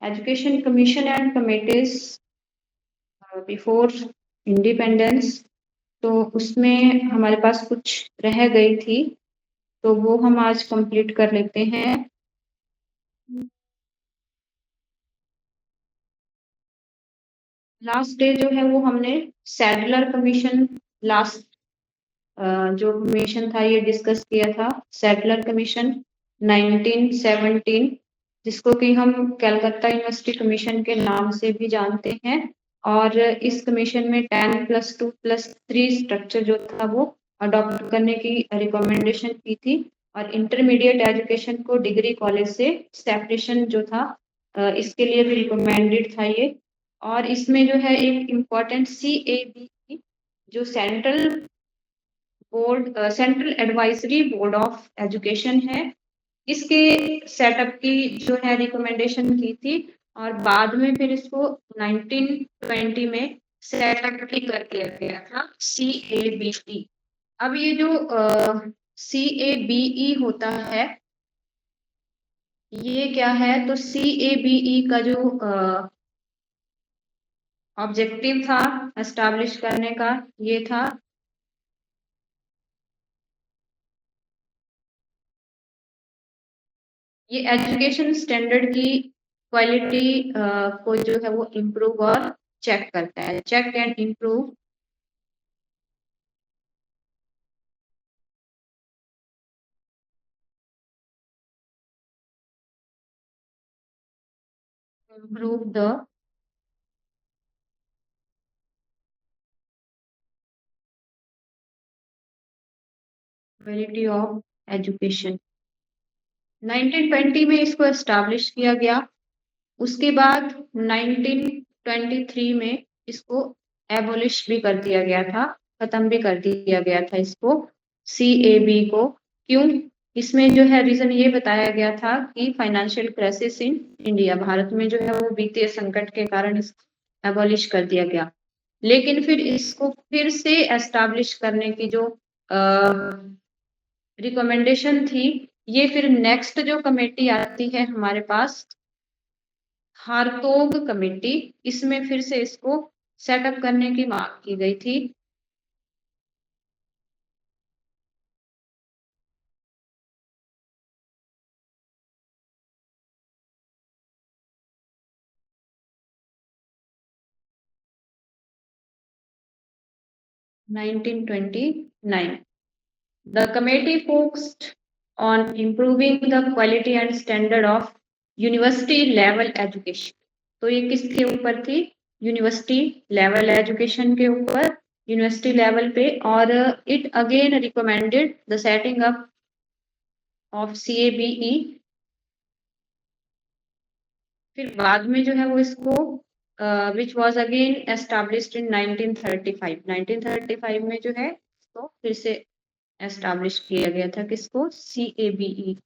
Education commission and committees before independence, तो उसमें हमारे पास कुछ रह गई थी, तो वो हम आज कंप्लीट कर लेते हैं। लास्ट डे जो है वो हमने सैडलर कमीशन, लास्ट जो कमीशन था ये डिस्कस किया था, सैडलर कमीशन 1917, जिसको कि हम कलकत्ता यूनिवर्सिटी कमीशन के नाम से भी जानते हैं। और इस कमीशन में 10+2+3 स्ट्रक्चर जो था वो अडॉप्ट करने की रिकमेंडेशन की थी, और इंटरमीडिएट एजुकेशन को डिग्री कॉलेज से सेपरेशन जो था इसके लिए भी रिकमेंडेड था ये। और इसमें जो है एक इम्पॉर्टेंट CAB जो central advisory board of education है, इसके सेटअप की जो है रिकमेंडेशन की थी, और बाद में फिर इसको 1920 में सेटअप भी कर दिया गया था, CABE। अब ये जो CABE होता है, ये क्या है? तो CABE का जो ऑब्जेक्टिव था एस्टैब्लिश करने का, ये था ये एजुकेशन स्टैंडर्ड की क्वालिटी को जो है वो इम्प्रूव और चेक करता है, check and improve. Improve the quality of education. 1920 में इसको एस्टैब्लिश किया गया। उसके बाद 1923 में इसको एबोलिश भी कर दिया गया था, खत्म भी कर दिया गया था इसको, CAB को। क्यों? इसमें जो है रीजन ये बताया गया था कि financial crisis in India, Bharat में जो है वो वित्तीय संकट के कारण इसको एबोलिश कर दिया गया। लेकिन फिर इसको फिर से एस्टैब्लिश करने की जो रिकमेंडेशन थी, ये फिर नेक्स्ट जो कमेटी आती है हमारे पास, हारतोग कमेटी, इसमें फिर से इसको सेटअप करने की मांग की गई थी। Nineteen 29, the committee focused on improving the quality and standard of university level education। तो ये किसके ऊपर थी? यूनिवर्सिटी लेवल एजुकेशन के ऊपर, यूनिवर्सिटी लेवल पे। और it again recommended the setting up of CABE। फिर बाद में जो है वो इसको which was again established in 1935, 1935 में जो है इसको फिर से एस्टैब्लिश किया गया था, किसको? CABE।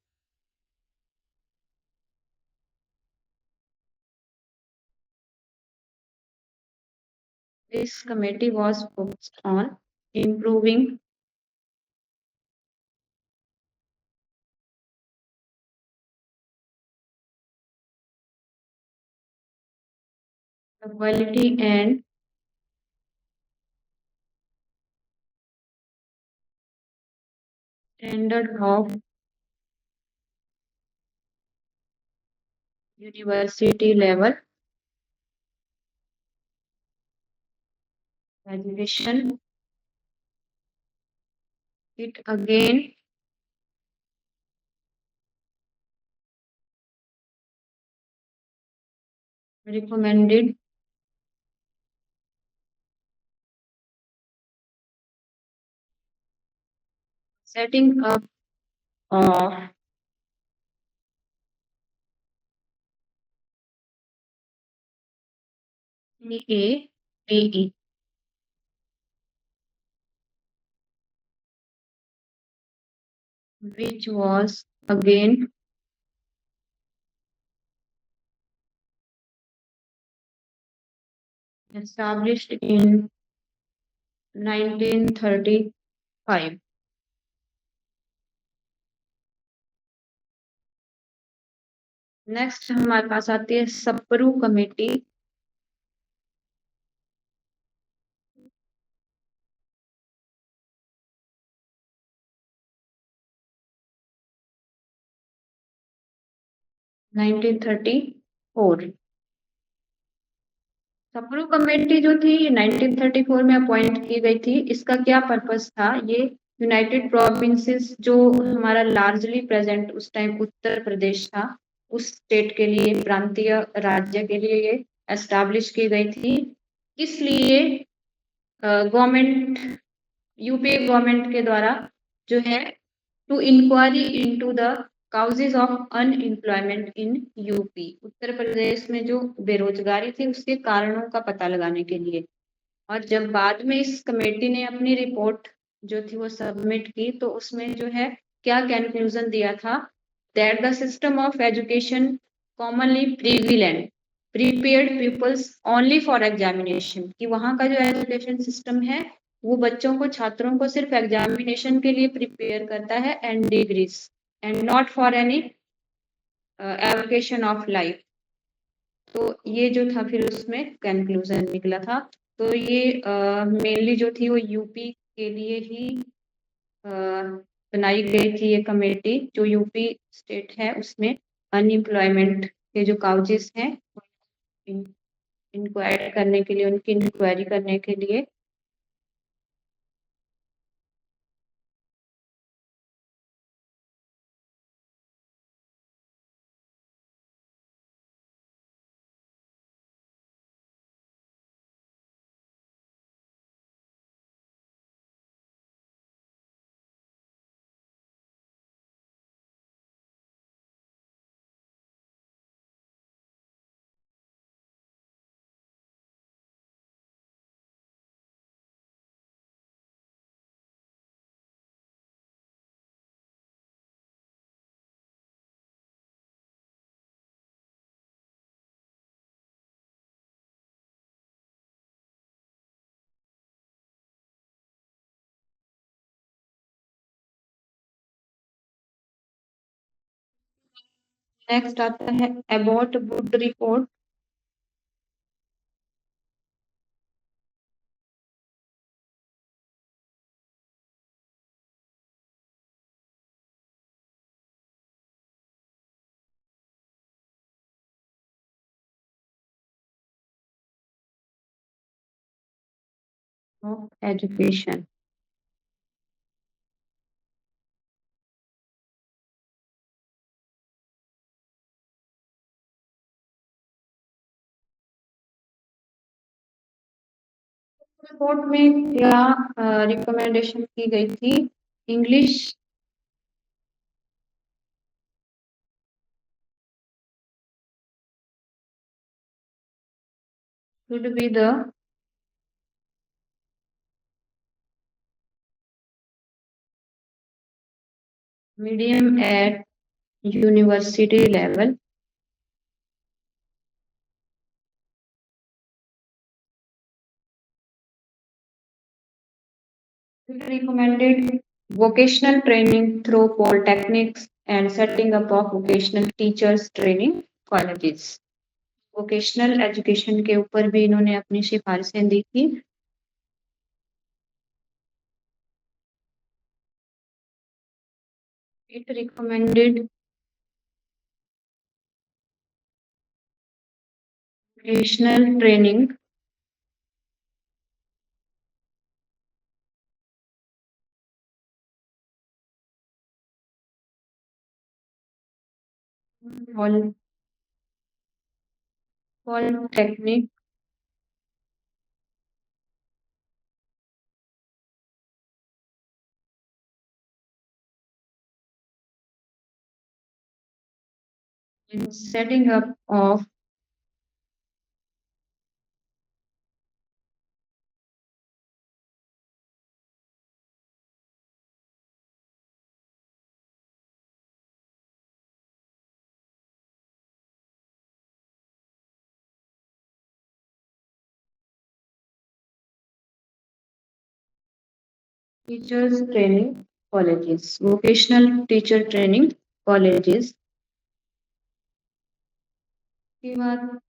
This committee was focused on improving the quality and standard of university level education. It again recommended setting up of CABE, which was again established in 1935। Next हमारे पास आती है Sapru committee. Nineteen 34। Sapru committee जो थी 1934 में appoint की गई थी। इसका क्या पर्पस था? ये यूनाइटेड प्रोविंसेस जो हमारा लार्जली प्रेजेंट उस टाइम उत्तर प्रदेश था, उस स्टेट के लिए, प्रांतीय राज्य के लिए ये एस्टैब्लिश की गई थी। इसलिए गवर्नमेंट, यूपीए गवर्नमेंट के द्वारा जो है to inquiry into the causes of unemployment in UP, Uttar Pradesh में जो बेरोजगारी थी उसके कारणों का पता लगाने के लिए। और जब बाद में इस कमेटी ने अपनी रिपोर्ट जो थी वो सबमिट की, तो उसमें जो है क्या कंक्लूजन दिया था? That the system of education commonly prevalent prepared peoples only for examination, कि वहाँ का जो एजुकेशन सिस्टम है वो बच्चों को, छात्रों को सिर्फ एग्जामिनेशन के लिए प्रिपेयर करता है and degrees, and not for any avocation of life. तो ये जो था फिर उसमें कंक्लूजन निकला था। तो ये मेनली जो थी वो यूपी के लिए ही बनाई गई थी ये कमेटी, जो यूपी स्टेट है उसमें अनएम्प्लॉयमेंट के जो काउजेस हैं इंक्वायरी करने के लिए, उनकी इंक्वायरी करने के लिए। नेक्स्ट आता है about would report. Of education. Report में क्या रिकमेंडेशन की गई थी? English should be the medium at university level. Recommended vocational training through polytechnics and setting up of vocational teachers training colleges। Vocational education के ऊपर भी इन्होंने अपनी सिफारिशें दी थी। It recommended vocational training polytechnic in setting up of teachers training colleges, vocational teacher training colleges। उसके बाद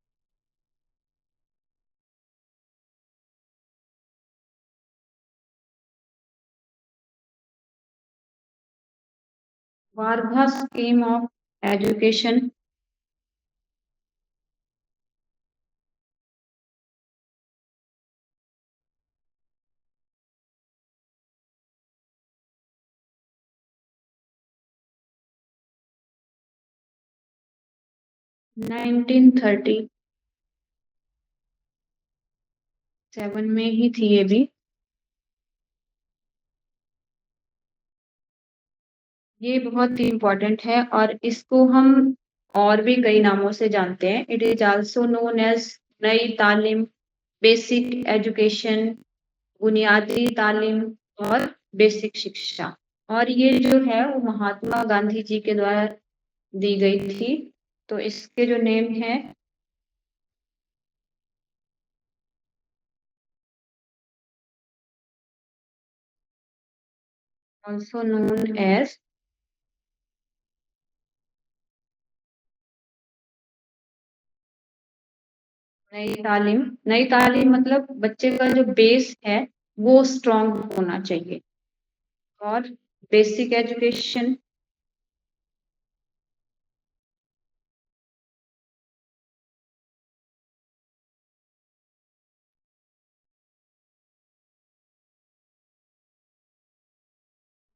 Wardha scheme of education, nineteen 37 में ही थी ये भी। ये बहुत ही इम्पोर्टेंट है और इसको हम और भी कई नामों से जानते हैं। It is also known as Nai Talim, basic education, बुनियादी तालीम और बेसिक शिक्षा। और ये जो है वो महात्मा गांधी जी के द्वारा दी गई थी। तो इसके जो नेम है ऑल्सो नोन एज नई तालीम। नई तालीम मतलब बच्चे का जो बेस है वो स्ट्रांग होना चाहिए। और बेसिक एजुकेशन,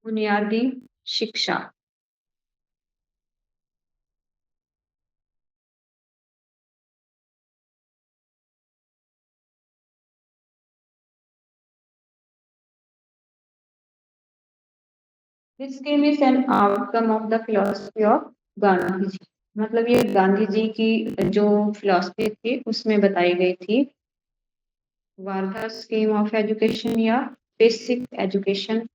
बुनियादी शिक्षा। This scheme is an outcome of the philosophy of Gandhi ji. मतलब ये गांधी जी की जो फिलोसफी थी उसमें बताई गई थी। वारधा स्कीम ऑफ एजुकेशन या बेसिक एजुकेशन।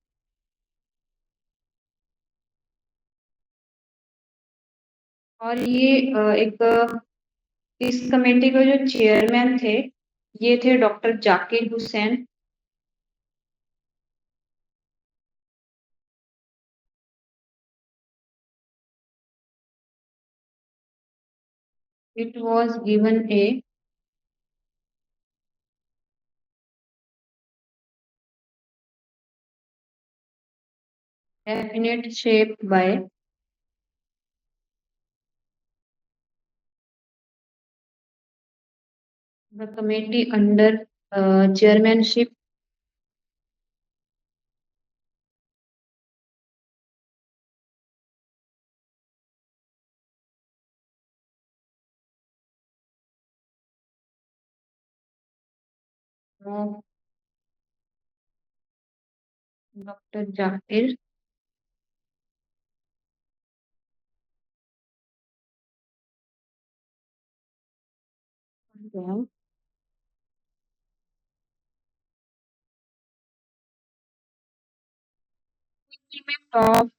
और ये इस कमेटी के जो चेयरमैन थे ये थे doctor Zakir Hussain. It was given A definite shape by the committee under chairmanship of Dr. Zakir Hussain of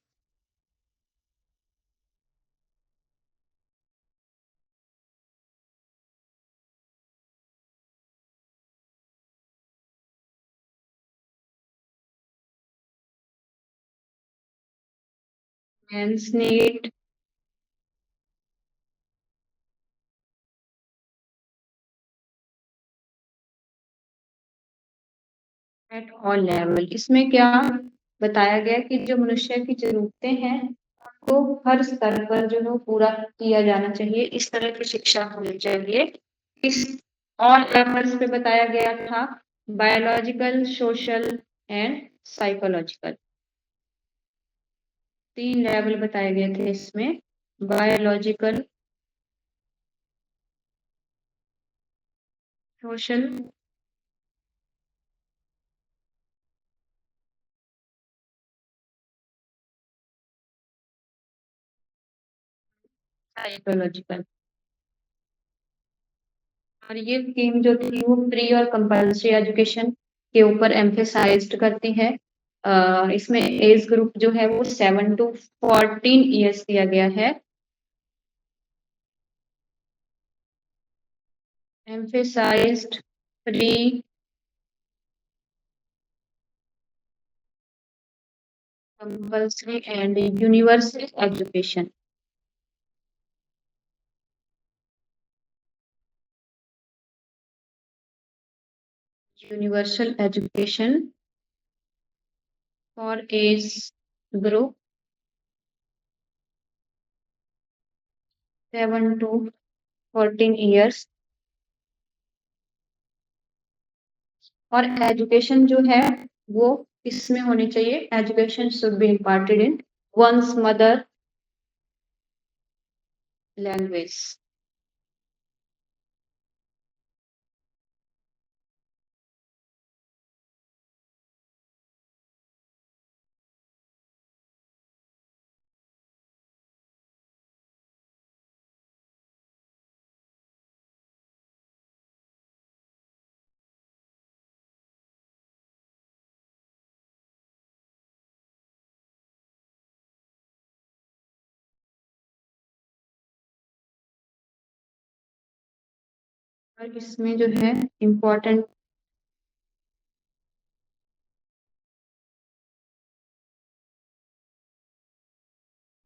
men's need at all level। इसमें क्या बताया गया कि जो मनुष्य की जरूरतें हैं उनको हर स्तर पर जो है वो पूरा किया जाना चाहिए, इस तरह की शिक्षा होनी चाहिए। इस ऑल लेवल्स पे बताया गया था, biological, social and psychological. 3 level बताए गए थे इसमें, बायोलॉजिकल, सोशल, साइकोलॉजिकल। और ये स्कीम जो थी वो फ्री और कंपल्सरी एजुकेशन के ऊपर एम्फेसाइज्ड करती है। इसमें एज ग्रुप जो है वो 7 to 14 ईयर्स दिया गया है। Emphasised free, compulsory and universal education. universal education for age group 7 to 14 years। और एजुकेशन जो है वो किसमें होनी चाहिए? Education should be imparted in one's mother language. और इसमें जो है इम्पोर्टेंट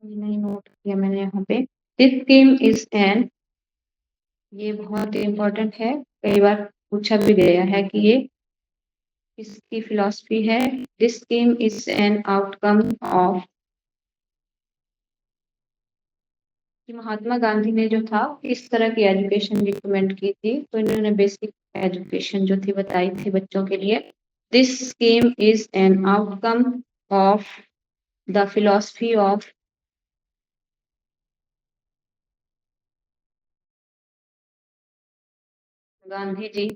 नहीं नोट किया मैंने यहाँ पे। दिस स्कीम इज एन, ये बहुत इम्पोर्टेंट है, कई बार पूछा भी गया है कि ये इसकी फिलॉसफी है। This scheme is an outcome of, कि महात्मा गांधी ने जो था इस तरह की एजुकेशन रिकमेंड की थी, तो इन्होंने बेसिक एजुकेशन जो थी बताई थी बच्चों के लिए। This scheme is an outcome of the philosophy of Gandhi ji.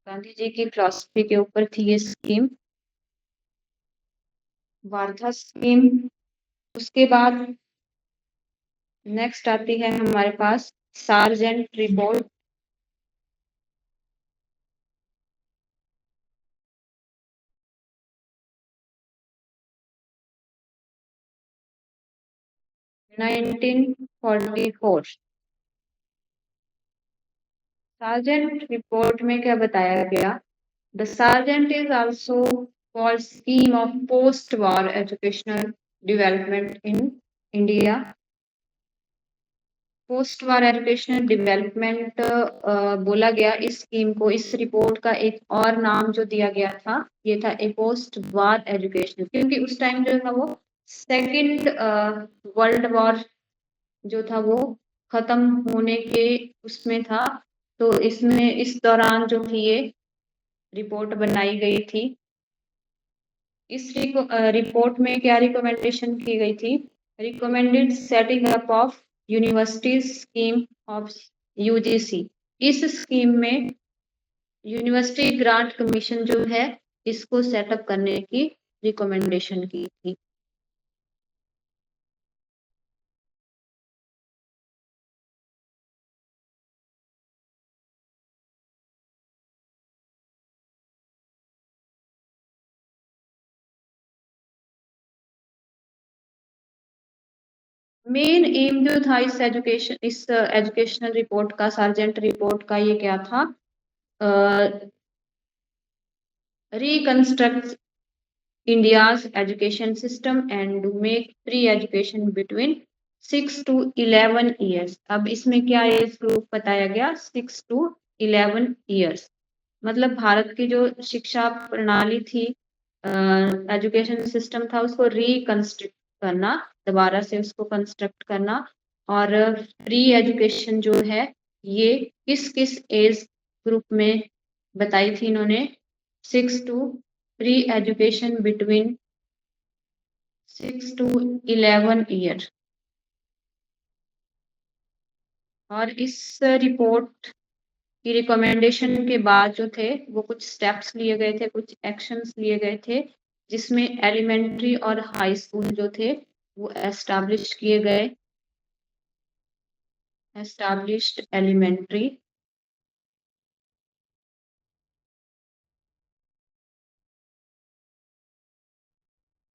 Gandhi ji की फिलॉसफी के ऊपर थी ये स्कीम, वार्धा स्कीम। उसके बाद नेक्स्ट आती है हमारे पास Sargent report. Nineteen 44। Sargent report में क्या बताया गया? The Sargent is also called scheme of post war educational development in India. Post war educational development बोला गया इस स्कीम को। इस रिपोर्ट का एक और नाम जो दिया गया था ये था ए पोस्ट वॉर एजुकेशनल, क्योंकि उस टाइम जो था वो सेकेंड वर्ल्ड वॉर जो था वो खत्म होने के उसमें था। तो इसमें इस दौरान जो थी ये रिपोर्ट बनाई गई थी। इस रिपोर्ट में क्या रिकमेंडेशन की गई थी? Recommended setting up of universities scheme of UGC. इस स्कीम में यूनिवर्सिटी ग्रांट कमीशन जो है इसको सेटअप करने की रिकमेंडेशन की थी। मेन एम जो था इस एजुकेशनल रिपोर्ट का, सार्जेंट रिपोर्ट का, ये क्या था? Reconstruct India's education system and to make free education between 6 to 11 years। अब इसमें क्या एज ग्रुप बताया गया? 6 to 11 years। मतलब भारत की जो शिक्षा प्रणाली थी, एजुकेशन सिस्टम था, उसको रिकंस्ट्रक्ट करना, दोबारा से उसको कंस्ट्रक्ट करना। और फ्री एजुकेशन जो है ये किस किस एज ग्रुप में बताई थी इन्होंने? 6 to free education between 6 to 11 year. और इस रिपोर्ट की रिकमेंडेशन के बाद जो थे वो कुछ स्टेप्स लिए गए थे, कुछ एक्शंस लिए गए थे, जिसमें एलिमेंट्री और हाई स्कूल जो थे वो एस्टैब्लिश किए गए। Established elementary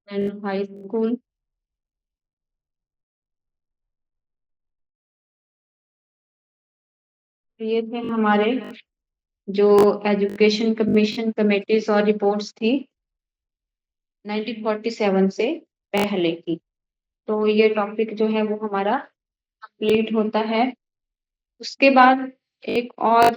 and high school. ये थे हमारे जो एजुकेशन कमीशन कमेटीज और रिपोर्ट्स थी 1947 से पहले की। तो ये टॉपिक जो है वो हमारा कंप्लीट होता है। उसके बाद एक और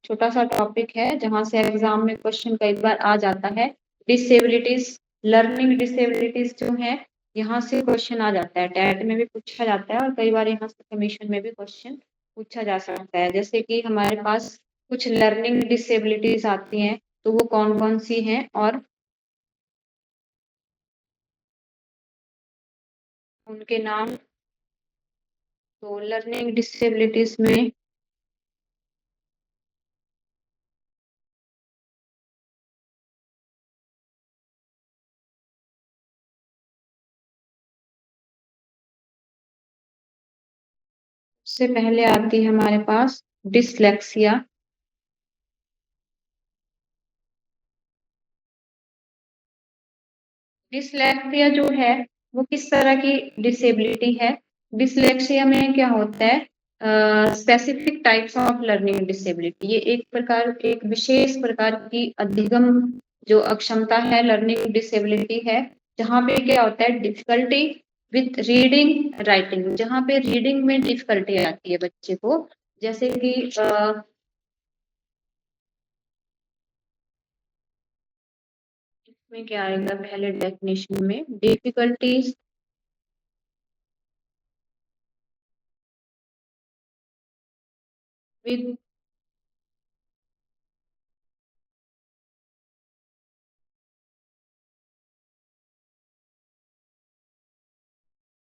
छोटा सा टॉपिक है जहाँ से एग्जाम में क्वेश्चन कई बार आ जाता है, डिसेबिलिटीज। लर्निंग डिसेबिलिटीज जो है यहाँ से क्वेश्चन आ जाता है, टेट में भी पूछा जाता है और कई बार यहाँ से कमीशन में भी क्वेश्चन पूछा जा सकता है। जैसे कि हमारे पास कुछ लर्निंग डिसेबिलिटीज आती हैं, तो वो कौन कौन सी हैं और उनके नाम। तो लर्निंग डिसेबिलिटीज में सबसे पहले आती है हमारे पास डिसलेक्सिया। डिसलेक्सिया जो है वो किस तरह की डिसेबिलिटी है? डिसलेक्सिया में क्या होता है, specific types of learning disability. ये एक विशेष प्रकार की अधिगम जो अक्षमता है, लर्निंग डिसेबिलिटी है, जहाँ पे क्या होता है, डिफिकल्टी विथ रीडिंग राइटिंग, जहाँ पे रीडिंग में डिफिकल्टी आती है बच्चे को। जैसे कि इसमें क्या आएगा, पहले डेफिनेशन में डिफिकल्टीज विद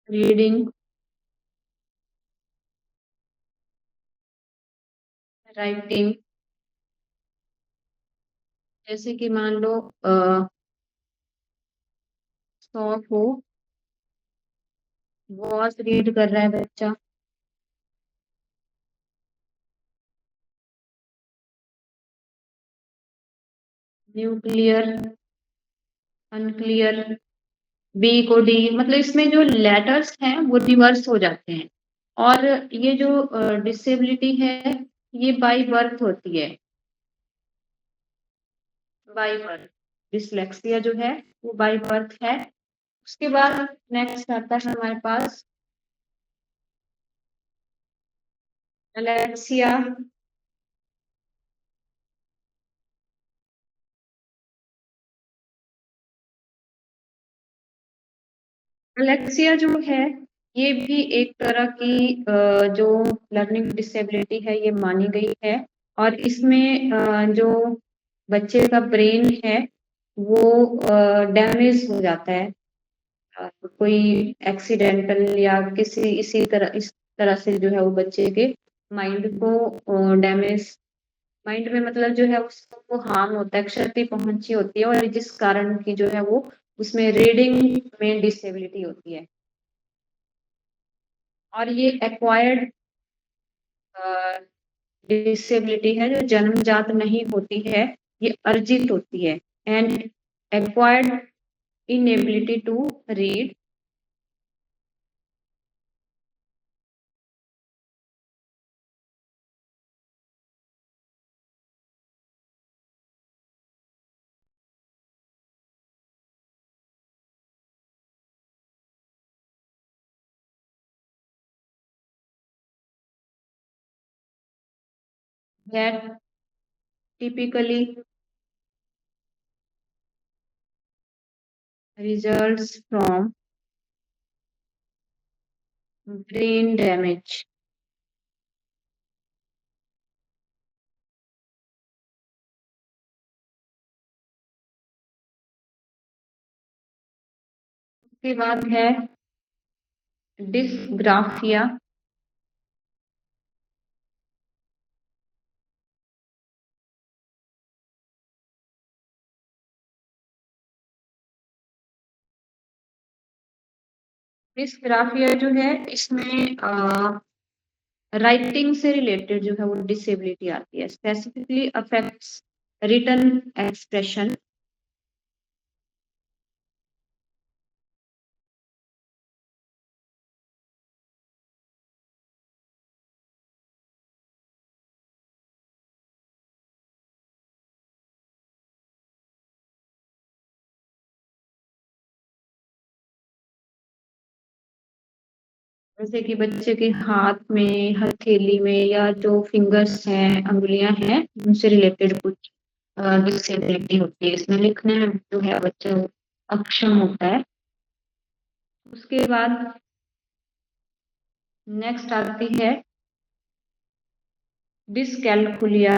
रीडिंग राइटिंग। जैसे कि मान लो 100 को वॉच रीड कर रहा है बच्चा, न्यूक्लियर, अनक्लियर, बी को डी, मतलब इसमें जो लेटर्स हैं वो रिवर्स हो जाते हैं। और ये जो डिसेबिलिटी है ये बाय बर्थ होती है, बाय बर्थ। डिसलेक्सिया जो है वो बाय बर्थ है। उसके बाद नेक्स्ट आता है हमारे पास एलेक्सिया। एलेक्सिया जो है ये भी एक तरह की जो लर्निंग डिसेबिलिटी है ये मानी गई है। और इसमें जो बच्चे का ब्रेन है वो डैमेज हो जाता है, कोई एक्सीडेंटल या किसी इस तरह से जो है वो बच्चे के माइंड को डैमेज, माइंड में मतलब जो है उसको हार्म होता है, क्षति पहुंची होती है, और जिस कारण की जो है वो उसमें रीडिंग में डिसेबिलिटी होती है। और ये एक्वायर्ड डिसेबिलिटी है जो जन्मजात नहीं होती है, ये अर्जित होती है। And acquired inability to read that typically results from brain damage। उसके बाद है डिसग्राफिया। डिसग्राफिया जो है इसमें राइटिंग से रिलेटेड जो है वो डिसेबिलिटी आती है, स्पेसिफिकली अफेक्ट्स रिटन एक्सप्रेशन। जैसे कि बच्चे के हाथ में, हथेली में या जो फिंगर्स हैं, अंगुलियां हैं, उनसे रिलेटेड कुछ डिसेबिलिटी होती है। इसमें लिखने में जो है बच्चा अक्षम होता है। उसके बाद नेक्स्ट आती है dyscalculia.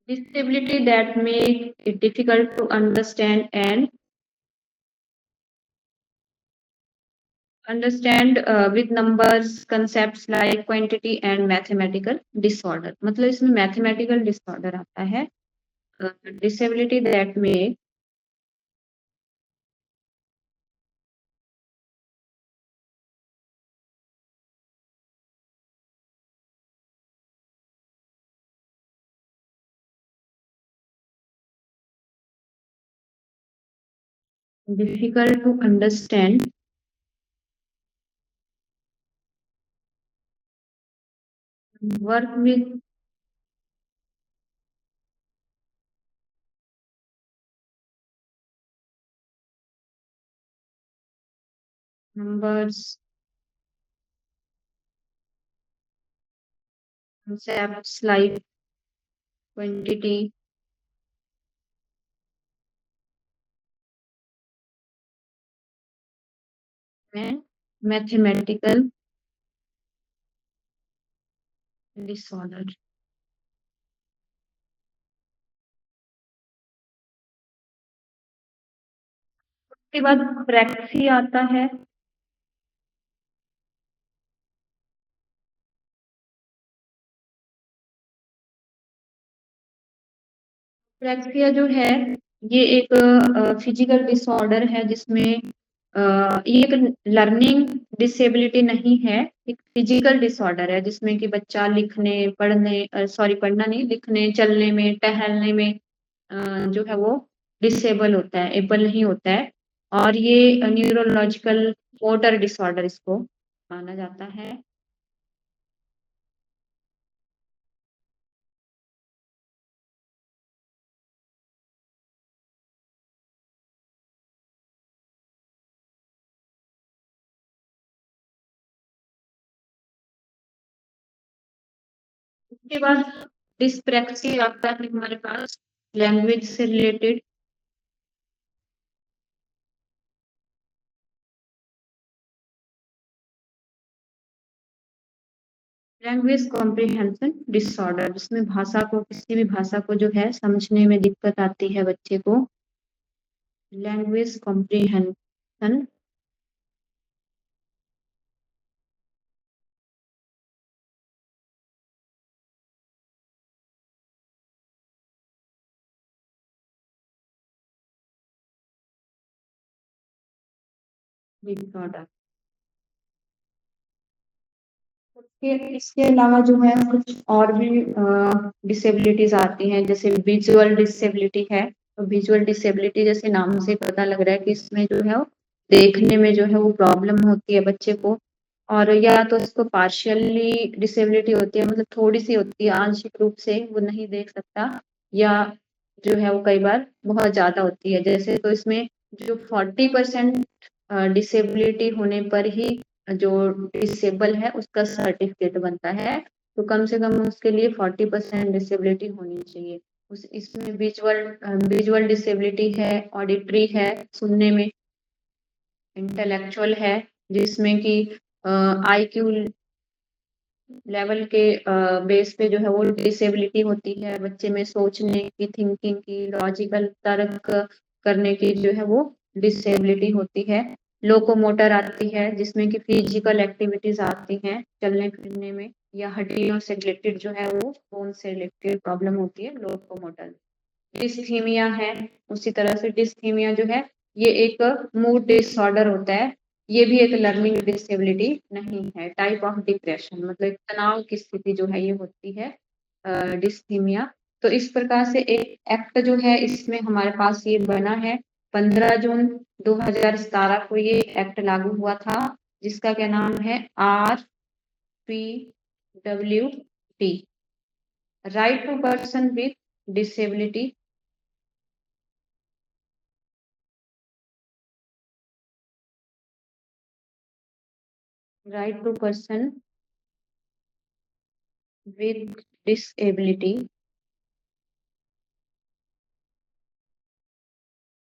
Disability that make it difficult to understand with numbers, concepts like quantity and mathematical disorder। मतलब इसमें mathematical disorder आता है। Disability that make difficult to understand work with numbers, concepts like quantity and mathematical disorder। उसके बाद प्रैक्सी आता है। प्रैक्सिया जो है ये एक फिजिकल डिसऑर्डर है जिसमें ये एक लर्निंग डिसेबिलिटी नहीं है, एक फिजिकल डिसऑर्डर है जिसमें कि बच्चा लिखने पढ़ने सॉरी पढ़ना नहीं, लिखने चलने में टहलने में जो है वो डिसेबल होता है, एबल नहीं होता है। और ये न्यूरोलॉजिकल मोटर डिसऑर्डर इसको माना जाता है। उसके बाद डिस्प्रैक्सिया आता है हमारे पास लैंग्वेज से रिलेटेड। लैंग्वेज कॉम्प्रिहेंशन डिसऑर्डर जिसमें भाषा को किसी भी भाषा को जो है समझने में दिक्कत आती है बच्चे को। Language comprehension disorder. इसके अलावा जो है कुछ और भी डिसेबिलिटीज आती हैं जैसे विजुअल डिसेबिलिटी है। तो विजुअल डिसेबिलिटी जैसे नाम से पता लग रहा है कि इसमें जो है वो देखने में जो है वो प्रॉब्लम होती है बच्चे को। और या तो इसको पार्शियली डिसेबिलिटी होती है, मतलब थोड़ी सी होती है, आंशिक रूप से वो नहीं देख सकता, या जो है वो कई बार बहुत ज्यादा होती है। जैसे तो इसमें जो 40% डिसेबिलिटी होने पर ही जो डिसेबल है उसका सर्टिफिकेट बनता है। तो कम से कम उसके लिए 40% डिसेबिलिटी होनी चाहिए। उस इसमें विजुअल विजुअल डिसेबिलिटी है, ऑडिटरी है सुनने में, इंटेलेक्चुअल है जिसमें कि आईक्यू लेवल के बेस पे जो है वो डिसेबिलिटी होती है बच्चे में, सोचने की, थिंकिंग की, लॉजिकल तर्क करने की जो है वो डिसेबिलिटी होती है। लोकोमोटर आती है जिसमें कि फिजिकल एक्टिविटीज आती हैं चलने फिरने में, या हड्डियों से रिलेटेड जो है वो बोन से रिलेटेड प्रॉब्लम होती है लोकोमोटर। डिस्थीमिया है, उसी तरह से डिस्थीमिया जो है ये एक मूड डिसऑर्डर होता है। ये भी एक लर्निंग डिसेबिलिटी नहीं है, टाइप ऑफ डिप्रेशन, मतलब एक तनाव की स्थिति जो है ये होती है डिस्थीमिया। तो इस प्रकार से एक एक्ट जो है इसमें हमारे पास ये बना है। 15 जून 2017 को ये एक्ट लागू हुआ था जिसका क्या नाम है RPWT। Right to person with disability, right to person with disability,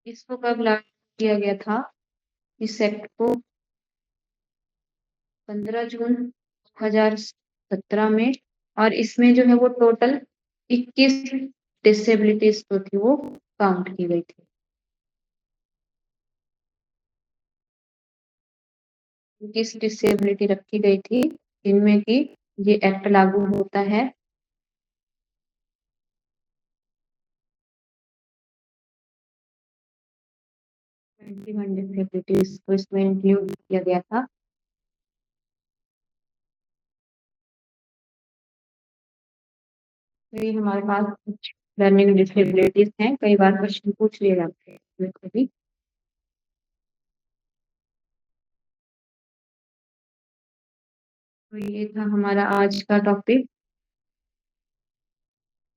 इसको कब लागू किया गया था? इस एक्ट को 15 जून 2017 में, और इसमें जो है वो टोटल 21 डिसेबिलिटीज जो थी वो काउंट की गई थी। 21 डिसेबिलिटी रखी गई थी, इनमें की ये एक्ट लागू होता है 21 डिसेबिलिटीज को इसमें इंक्लूड किया गया था। तो ये हमारे पास कुछ लर्निंग डिसेबिलिटीज हैं, कई बार क्वेश्चन पूछ लिए जाते हैं इसमें से भी। तो ये था हमारा आज का टॉपिक।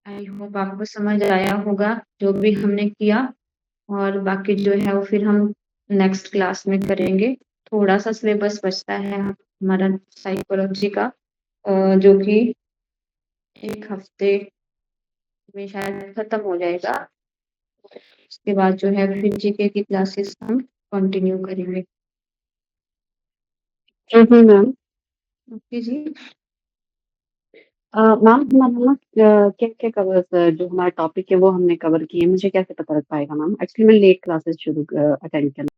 आई होप आपको समझ आया होगा जो भी हमने किया, और बाकी जो है वो फिर हम नेक्स्ट क्लास में करेंगे। थोड़ा सा सिलेबस बचता है हमारा साइकोलॉजी का, जो कि एक हफ्ते में शायद खत्म हो जाएगा। उसके बाद जो है फिर जीके की क्लासेस हम कंटिन्यू करेंगे। मैम। ओके जी। मैम हमारा ना क्या क्या कवर, जो हमारा टॉपिक है वो हमने कवर किए, मुझे कैसे पता लग पाएगा मैम? एक्चुअली मैं लेट क्लासेस शुरू अटेंड कर